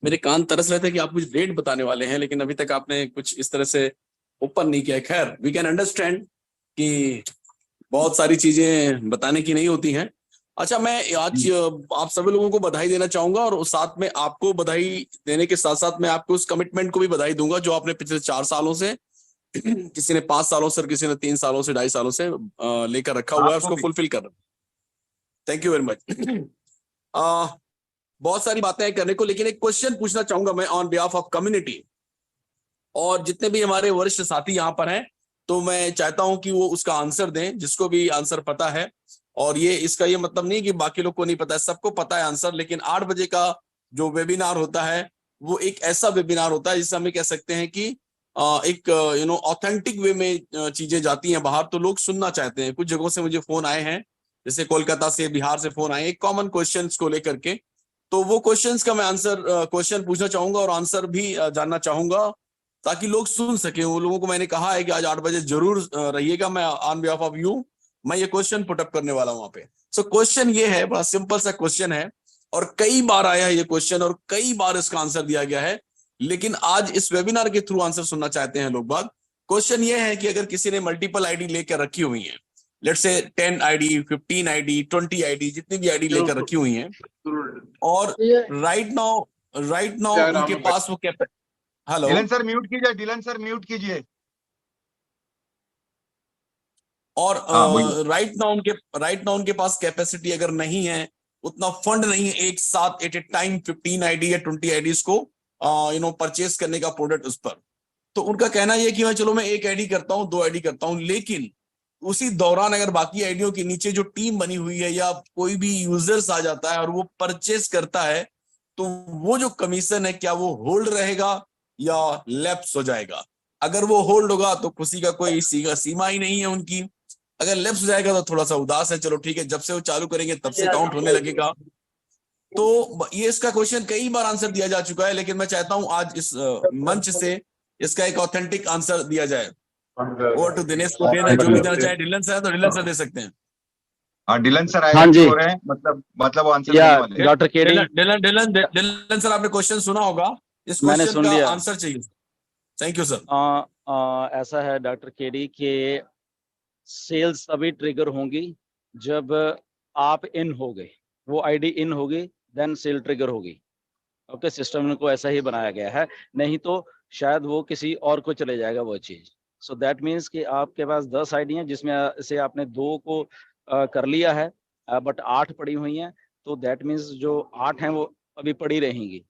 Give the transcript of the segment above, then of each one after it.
मेरे कान तरस रहे थे कि आप कुछ डेट बताने वाले हैं, लेकिन अभी तक आपने कुछ इस तरह से ओपन नहीं किया। खैर, वी कैन अंडरस्टैंड कि बहुत सारी चीजें बताने की नहीं होती हैं। अच्छा, मैं आज आप सभी लोगों को बधाई देना चाहूंगा, और साथ में आपको बधाई देने के साथ साथ मैं आपको उस कमिटमेंट को भी बधाई दूंगा जो आपने पिछले 4 सालों से किसी ने 5 सालों से और किसी ने 3 सालों से 2.5 सालों से लेकर रखा हुआ है, उसको फुलफिल कर रहा है। Thank you very much. बहुत सारी बातें हैं करने को, लेकिन एक क्वेश्चन पूछना चाहूंगा मैं ऑन बिहाफ ऑफ कम्युनिटी, और जितने भी हमारे वरिष्ठ साथी यहाँ पर हैं, तो मैं चाहता हूं कि वो उसका आंसर दें, जिसको भी आंसर पता है। और ये इसका ये मतलब नहीं कि बाकी लोग को नहीं पता है, सबको पता है आंसर। लेकिन 8 बजे का जो वेबिनार होता है वो एक ऐसा वेबिनार होता है जिसे हमें कह सकते हैं कि एक ऑथेंटिक वे में चीजें जाती हैं बाहर, तो लोग सुनना चाहते हैं। कुछ जगहों से मुझे फोन आए हैं, जैसे कोलकाता से, बिहार से फोन आए एक कॉमन क्वेश्चंस को लेकर के। तो वो क्वेश्चंस का मैं क्वेश्चन पूछना चाहूंगा और आंसर भी जानना चाहूंगा, ताकि लोग सुन सके। वो लोगों को मैंने कहा है कि आज 8 बजे जरूर रहिएगा, मैं ऑन बिहाफ ऑफ यू मैं ये क्वेश्चन पुटअप करने वाला हूं वहां पे। सो क्वेश्चन ये है, बड़ा सिंपल सा क्वेश्चन है, और कई बार आया है ये क्वेश्चन और कई बार इसका आंसर दिया गया है, लेकिन आज इस वेबिनार के थ्रू आंसर सुनना चाहते हैं लोग बाग। क्वेश्चन ये है कि अगर किसी ने मल्टीपल आईडी लेकर रखी हुई है, let's say 10 ID, 15 ID, 20 ID, जितनी भी आईडी लेकर रखी हुई हैं, और राइट नाउ उनके पास वो हेलो डिलन सर म्यूट कीजिए, डिलन सर म्यूट कीजिए। और राइट नाउ उनके पास कैपेसिटी अगर नहीं है, उतना फंड नहीं है एक साथ एट ए टाइम 15 आईडी या 20 आईडीज को परचेस करने का प्रोडक्ट उस पर, तो उनका कहना यह कि मैं चलो मैं 1 आईडी करता हूं, 2 आईडी करता हूं, लेकिन उसी दौरान अगर बाकी आईडियों के नीचे जो टीम बनी हुई है या कोई भी यूजर्स आ जाता है और वो परचेस करता है, तो वो जो कमीशन है क्या वो होल्ड रहेगा या लैप्स हो जाएगा। अगर वो होल्ड होगा तो खुशी का कोई सीमा ही नहीं है उनकी, अगर लैप्स हो जाएगा तो थोड़ा सा उदास है। चलो ठीक है, जब से वो चालू करेंगे तब से काउंट होने लगेगा। तो ये इसका क्वेश्चन कई बार आंसर दिया जा चुका है, लेकिन मैं चाहता हूं आज इस मंच से इसका एक ऑथेंटिक आंसर दिया जाए। ओवर टू दिनेश को देना, जो भी देना चाहे। डिलन सर तो डिलन सर दे सकते हैं। हाँ डिलन सर आए हो रहे हैं, मतलब वो आंसर देने वाले हैं। डॉक्टर केडी, डिलन सर आपने क्वेश्चन सुना होगा, इस क्वेश्चन का आंसर चाहिए। Thank you sir. ऐसा है डॉक्टर केडी के सेल्स तभी ट्रिगर होंगी जब आप इन हो गए, वो आईडी इन होगी, देन सेल ट्रिगर होगी। ओके, सिस्टम को ऐसा ही बनाया गया है, नहीं तो शायद वो किसी और को चले जाएगा वो चीज। सो दैट मीन्स कि आपके पास 10 आईडी हैं, जिसमें से आपने 2 को कर लिया है, बट 8 पड़ी हुई हैं, तो दैट मीन्स जो 8 हैं वो अभी पड़ी रहेंगी,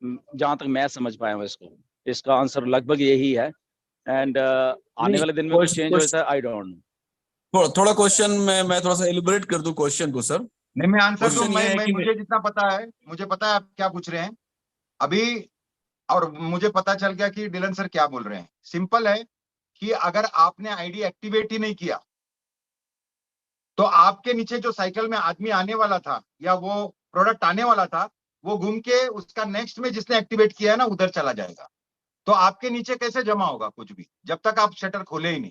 जहां तक मैं समझ पाया हूँ इसका आंसर लगभग यही है। एंड आने वाले दिन में कुछ चेंज होता है, आई डोंट नो। थोड़ा क्वेश्चन में मैं थोड़ा सा एलिबरेट कर दूं क्वेश्चन को सर। नहीं, मैं आंसर दूं। मुझे जितना पता है, मुझे पता है आप क्या पूछ रहे हैं अभी, और मुझे पता चल गया कि डिलन सर क्या बोल रहे हैं। सिंपल है कि अगर आपने आईडी एक्टिवेट ही नहीं किया, तो आपके नीचे जो साइकिल में आदमी आने वाला था या वो प्रोडक्ट आने वाला था, वो घूम के उसका नेक्स्ट में जिसने एक्टिवेट किया है ना, उधर चला जाएगा। तो आपके नीचे कैसे जमा होगा कुछ भी, जब तक आप शटर खोले ही नहीं।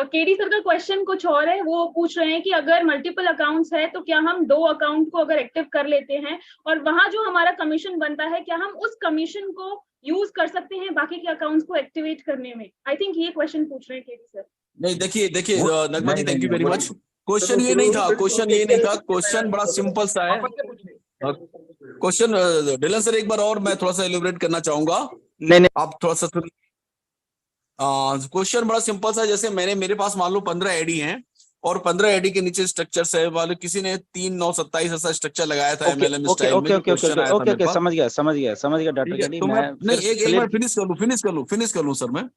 केडी सर का क्वेश्चन कुछ और है। वो पूछ रहे हैं कि अगर मल्टीपल अकाउंट्स है तो क्या हम 2 अकाउंट को अगर एक्टिव कर लेते हैं और वहां जो हमारा कमीशन बनता है, क्या हम उस कमीशन को यूज कर सकते हैं बाकी के अकाउंट्स को एक्टिवेट करने में? आई थिंक ये क्वेश्चन पूछ रहे हैं केडी सर। नहीं, देखिए Nagma ji, thank you very much. Question ये नहीं था, क्वेश्चन बड़ा सिंपल सा है। क्वेश्चन डिलन सर एक बार और मैं थोड़ा सा एलिब्रेट करना चाहूंगा। नहीं आप थोड़ा सा क्वेश्चन बड़ा सिंपल सा, जैसे मेरे पास मान लो 15 आईडी हैं और 15 आईडी के नीचे स्ट्रक्चर्स है वाले, किसी ने 3 9 27 ऐसा स्ट्रक्चर लगाया था एमएलएम स्टाइल में। ओके, समझ गया डॉक्टर केडी। मैं एक बार फिनिश कर लूं सर मैं।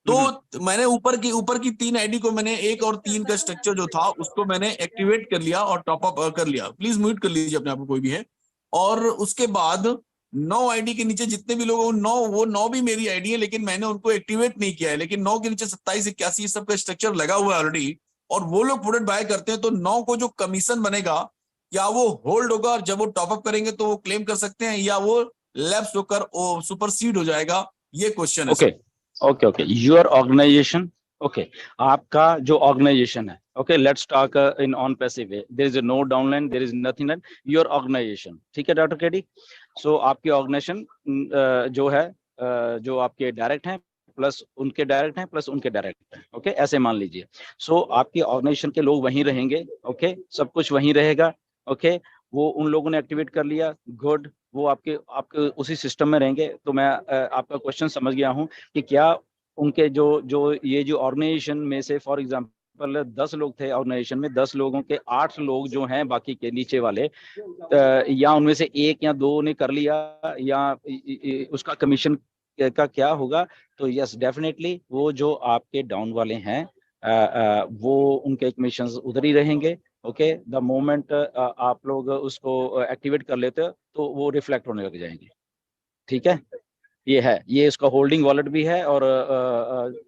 तो मैंने ऊपर की 3 आईडी को मैंने 1 और 3 का स्ट्रक्चर जो था उसको मैंने एक्टिवेट कर लिया और टॉप अप कर लिया। प्लीज म्यूट कर लीजिए अपने आप को कोई भी है। और उसके बाद 9 आईडी के नीचे जितने भी लोग, वो 9 भी मेरी आईडी है, लेकिन मैंने उनको एक्टिवेट नहीं किया है। लेकिन 9 के नीचे 27 81 सब का स्ट्रक्चर लगा हुआ है ऑलरेडी, और वो लोग प्रोडक्ट बाय करते हैं। तो 9 को जो कमीशन बनेगा, क्या वो होल्ड होगा और जब वो टॉप अप करेंगे तो वो क्लेम कर सकते हैं, या वो लैप्स होकर सुपरसीड हो जाएगा? ये क्वेश्चन है। ओके, योर ऑर्गेनाइजेशन, ओके, आपका जो ऑर्गेनाइजेशन है, Okay, let's talk in on passive way. There is no downline, there is nothing like your organization. ठीक है डॉक्टर केडी? So आपकी ऑर्गेनाइजेशन जो है जो आपके डायरेक्ट हैं प्लस उनके डायरेक्ट हैं प्लस उनके डायरेक्ट हैं, ओके, ऐसे मान लीजिए। सो आपकी ऑर्गेनाइजेशन के लोग वहीं रहेंगे, ओके, सब कुछ वहीं रहेगा, ओके। वो उन लोगों ने एक्टिवेट कर लिया, गुड, वो आपके उसी सिस्टम में रहेंगे। तो मैं आपका क्वेश्चन समझ गया हूँ कि क्या उनके जो ऑर्गेनाइजेशन में से फॉर एग्जांपल 10 लोग थे ऑर्गेनाइजेशन में, 10 लोगों के 8 लोग जो हैं बाकी के नीचे वाले, या उनमें से 1 या 2 ने कर लिया, या उसका कमीशन का क्या होगा? तो यस डेफिनेटली वो जो आपके डाउन वाले हैं वो उनके कमीशंस उधर ही रहेंगे, ओके। द मोमेंट आप लोग उसको एक्टिवेट कर लेते हो तो वो रिफ्लेक्ट होने लग जाएंगे, ठीक है। ये है, ये इसका होल्डिंग वॉलेट भी है और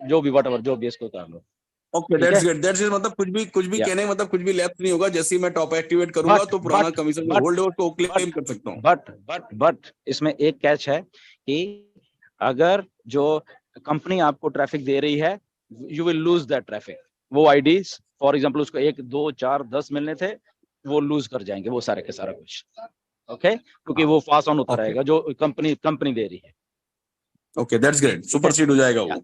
जो भी व्हाटएवर जो भी इसको कर लो। Okay, that's good, that's it. मतलब कुछ भी कहने मतलब कुछ भी लैप्स नहीं होगा। जैसे ही मैं टॉप एक्टिवेट करूंगा तो पुराना कमीशन जो होल्ड है उसको क्लेम कर सकता हूँ। बट इसमें एक कैच है कि अगर जो कंपनी आपको ट्रैफिक दे रही है, you will lose that traffic. वो आईडीज फॉर एग्जांपल उसको 1, 2, 4, 10 मिलने थे, वो लूज कर जाएंगे वो सारे के सारा कुछ, ओके, क्योंकि वो पास ऑन होता रहेगा जो कंपनी दे रही है। ओके, दैट्स ग्रेट, सुपरसीड हो जाएगा वो।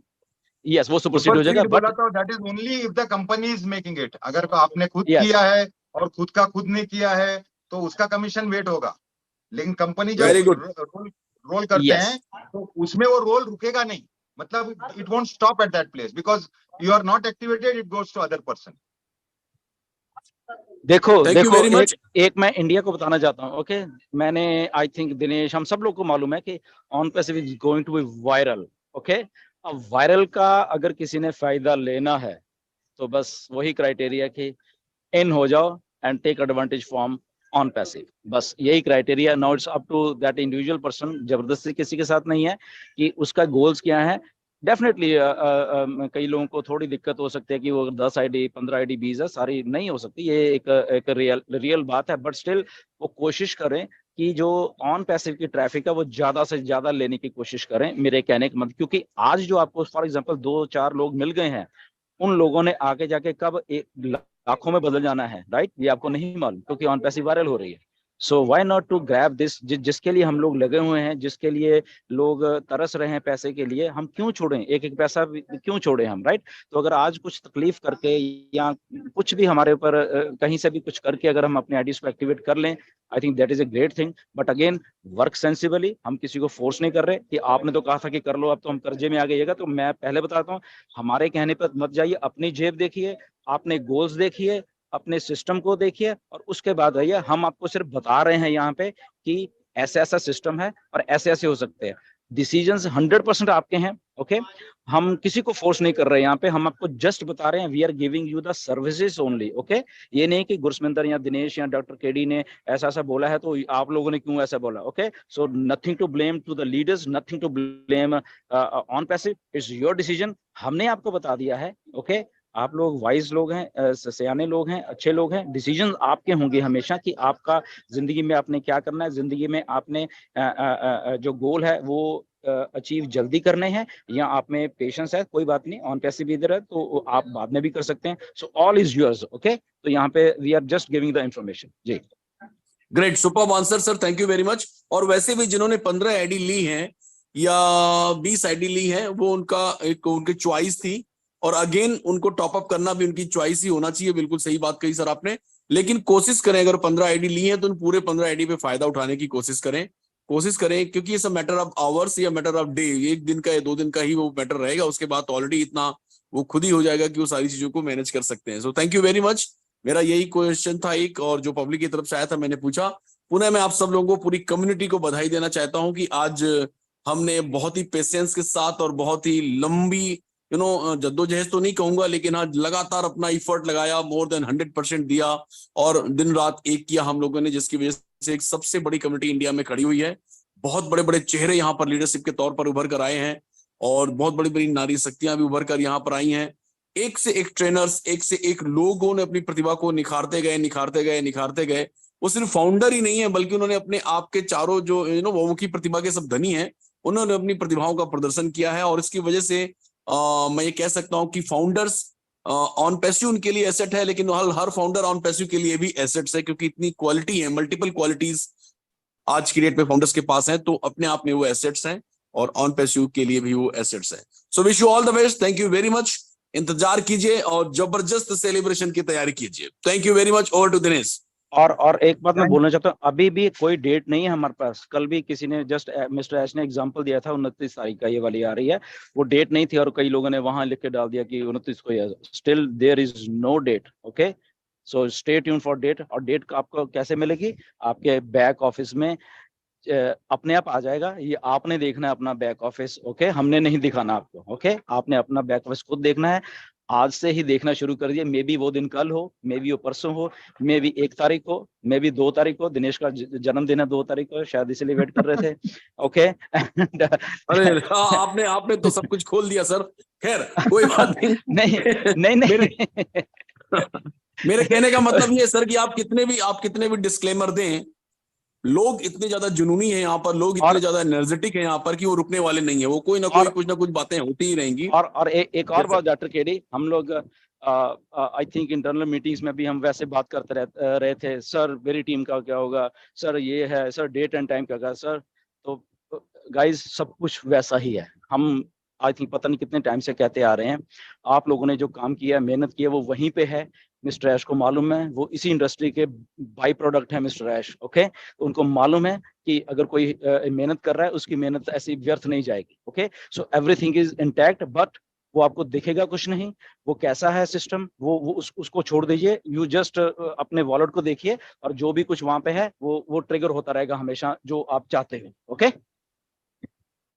यस, वो सुपरसीड हो जाएगा, बोला तो that is only if the company is making it. अगर आपने खुद किया है और खुद का खुद नहीं किया है तो उसका कमीशन वेट होगा, लेकिन कंपनी जब रोल करते हैं तो उसमें वो रोल रुकेगा नहीं, मतलब it won't stop at that place because you are not activated, it goes to other person. देखो एक मैं इंडिया को बताना चाहता हूँ, ओके। मैंने आई थिंक दिनेश, हम सब लोग को मालूम है कि OnPassive is going to be viral, okay. अब वायरल का अगर किसी ने फायदा लेना है तो बस वही क्राइटेरिया कि इन हो जाओ and take advantage from OnPassive, बस यही criteria. Now it's up to that individual person, जबरदस्ती किसी के साथ नहीं है कि उसका गोल्स क्या है। डेफिनेटली कई लोगों को थोड़ी दिक्कत हो सकती है कि वो 10 आईडी 15 आईडी 20 है, सारी नहीं हो सकती, ये एक रियल बात है। बट स्टिल वो कोशिश करें कि जो ऑन पैसिव की ट्रैफिक है वो ज्यादा से ज्यादा लेने की कोशिश करें, मेरे कहने का मतलब। क्योंकि आज जो आपको फॉर एग्जांपल 2-4 लोग मिल गए हैं, उन लोगों ने आगे जाके कब 1 लाखों में बदल जाना है, राइट, ये आपको नहीं मालूम, क्योंकि ऑन पैसिव वायरल हो रही है। So why not to grab this, जिसके लिए हम लोग लगे हुए हैं, जिसके लिए लोग तरस रहे हैं पैसे के लिए, हम क्यों छोड़ें एक पैसा क्यों छोड़ें हम, राइट। तो अगर आज कुछ तकलीफ करके या कुछ भी हमारे ऊपर कहीं से भी कुछ करके अगर हम अपने आईडीज को एक्टिवेट कर लें, I think that is a great thing. But again work sensibly, हम किसी को फोर्स नहीं कर रहे कि आपने तो कहा था कि कर लो, अब तो हम कर्जे में आ गएगा। तो मैं पहले बताता हूँ, हमारे कहने पर मत जाइए, अपनी जेब देखिए, आपने गोल्स देखिए, अपने सिस्टम को देखिए, और उसके बाद आइए। हम आपको सिर्फ बता रहे हैं यहाँ पे कि ऐसा ऐसा सिस्टम है और ऐसे ऐसे हो सकते हैं। डिसीजंस 100% आपके हैं, ओके। हम किसी को फोर्स नहीं कर रहे हैं यहाँ पे, हम आपको जस्ट बता रहे हैं, we are giving you the services only, okay. ये नहीं कि गुरसमिंदर या दिनेश या डॉक्टर केडी ने ऐसा ऐसा बोला है तो आप लोगों ने क्यों ऐसा बोला, okay. So nothing to blame to the leaders, nothing to blame on passive, it's your decision. हमने आपको बता दिया है, ओके। आप लोग वाइज लोग हैं, सयाने लोग हैं, अच्छे लोग हैं। डिसीजन आपके होंगे हमेशा कि आपका जिंदगी में आपने क्या करना है, जिंदगी में आपने जो गोल है वो अचीव जल्दी करने हैं, या आप में पेशेंस है, कोई बात नहीं, ऑन पैसिव इधर है तो आप बाद में भी कर सकते हैं। So all is yours, okay. तो यहाँ पे we are just giving the information. जी, great, superb answer sir, thank you very much. और वैसे भी जिन्होंने 15 आईडी ली हैं या 20 आईडी ली हैं, वो उनकी चॉइस थी, और अगेन उनको टॉप अप करना भी उनकी चॉइस ही होना चाहिए। बिल्कुल सही बात कही सर आपने। लेकिन कोशिश करें, अगर 15 आईडी ली है तो उन पूरे 15 आईडी पे फायदा उठाने की कोशिश करें, क्योंकि ये सब मैटर ऑफ आवर्स या मैटर ऑफ डे, 1 दिन का या 2 दिन का ही वो मैटर रहेगा। उसके बाद तो ऑलरेडी इतना वो खुद ही हो जाएगा कि वो सारी चीजों को मैनेज कर सकते हैं। So thank you very much. मेरा यही क्वेश्चन था एक, और जो पब्लिक की तरफ से आया था मैंने पूछा। पुनः मैं आप सब लोगों को, पूरी कम्युनिटी को बधाई देना चाहता हूं कि आज हमने बहुत ही पेशेंस के साथ और बहुत ही लंबी जद्दोजहद तो नहीं कहूंगा, लेकिन हाँ लगातार अपना इफर्ट लगाया, मोर देन 100% दिया, और दिन रात एक किया हम लोगों ने, जिसकी वजह से एक सबसे बड़ी कम्युनिटी इंडिया में खड़ी हुई है। बहुत बड़े बड़े चेहरे यहाँ पर लीडरशिप के तौर पर उभर कर आए हैं, और बहुत बड़ी बड़ी नारी शक्तियां भी उभर कर यहाँ पर आई हैं। एक से एक ट्रेनर्स, एक से एक लोगों ने अपनी प्रतिभा को निखारते गए। वो सिर्फ फाउंडर ही नहीं है, बल्कि उन्होंने अपने आप के चारों जो वो की प्रतिभा के सब धनी हैं, उन्होंने अपनी प्रतिभाओं का प्रदर्शन किया है। और इसकी वजह से मैं ये कह सकता हूं कि फाउंडर्स ऑन पैसिव उनके लिए एसेट है, लेकिन हर फाउंडर ऑन पैसिव के लिए भी एसेट्स है, क्योंकि इतनी क्वालिटी है, मल्टीपल क्वालिटीज आज की डेट में फाउंडर्स के पास है, तो अपने आप में वो एसेट्स हैं और ऑन पैसिव के लिए भी वो एसेट्स हैं। So wish you all the best, thank you very much, इंतजार कीजिए और जबरदस्त सेलिब्रेशन की तैयारी कीजिए। Thank you very much, over to Dinesh. और एक बात मैं बोलना चाहता हूँ, अभी भी कोई डेट नहीं है हमारे पास। कल भी किसी ने जस्ट मिस्टर एश ने एग्जांपल दिया था 29 तारीख का, ये वाली आ रही है, वो डेट नहीं थी और कई लोगों ने वहां लिख के डाल दिया कि 29 को है। Still there is no date. Okay, so stay tune for date. और डेट आपको कैसे मिलेगी? आपके बैक ऑफिस में अपने आप आ जाएगा। ये आपने देखना है अपना बैक ऑफिस। ओके, हमने नहीं दिखाना आपको। ओके, आपने अपना बैक ऑफिस खुद देखना है। आज से ही देखना शुरू कर दिए। मे बी वो दिन कल हो, मे बी वो परसों हो, मे बी 1 तारीख हो, मे बी 2 तारीख हो। दिनेश का जन्मदिन है 2 तारीख को, शायद इसलिए वेट कर रहे थे। ओके अरे आपने तो सब कुछ खोल दिया सर। खैर कोई बात नहीं। नहीं मेरे कहने का मतलब ये सर कि आप कितने भी डिस्क्लेमर दें, लोग इतने ज्यादा जुनूनी हैं यहाँ पर, लोग इतने ज्यादा एनर्जेटिक हैं यहाँ पर कि वो रुकने वाले नहीं है। वो कोई ना कोई कुछ ना कुछ बातें होती ही रहेंगी। और एक और बात डॉक्टर केडी, हम लोग आई थिंक इंटरनल मीटिंग्स में भी हम वैसे बात करते रहे थे, सर मेरी टीम का क्या होगा, सर ये है, सर डेट एंड टाइम क्या, सर। तो गाइस सब कुछ वैसा ही है। हम आई थिंक पता नहीं कितने टाइम से कहते आ रहे हैं, आप लोगों ने जो काम किया, मेहनत की है, वो वहीं पे है। मिस्टर ऐश को मालूम है, वो इसी इंडस्ट्री के बाई प्रोडक्ट है मिस्टर ऐश। ओके, तो उनको मालूम है कि अगर कोई मेहनत कर रहा है, उसकी मेहनत ऐसी व्यर्थ नहीं जाएगी। Okay, so everything is intact, but वो आपको दिखेगा कुछ नहीं। वो कैसा है सिस्टम, वो उसको छोड़ दीजिए। यू जस्ट अपने वॉलेट को देखिए और जो भी कुछ वहां पे है वो ट्रिगर होता रहेगा हमेशा, जो आप चाहते हो। ओके।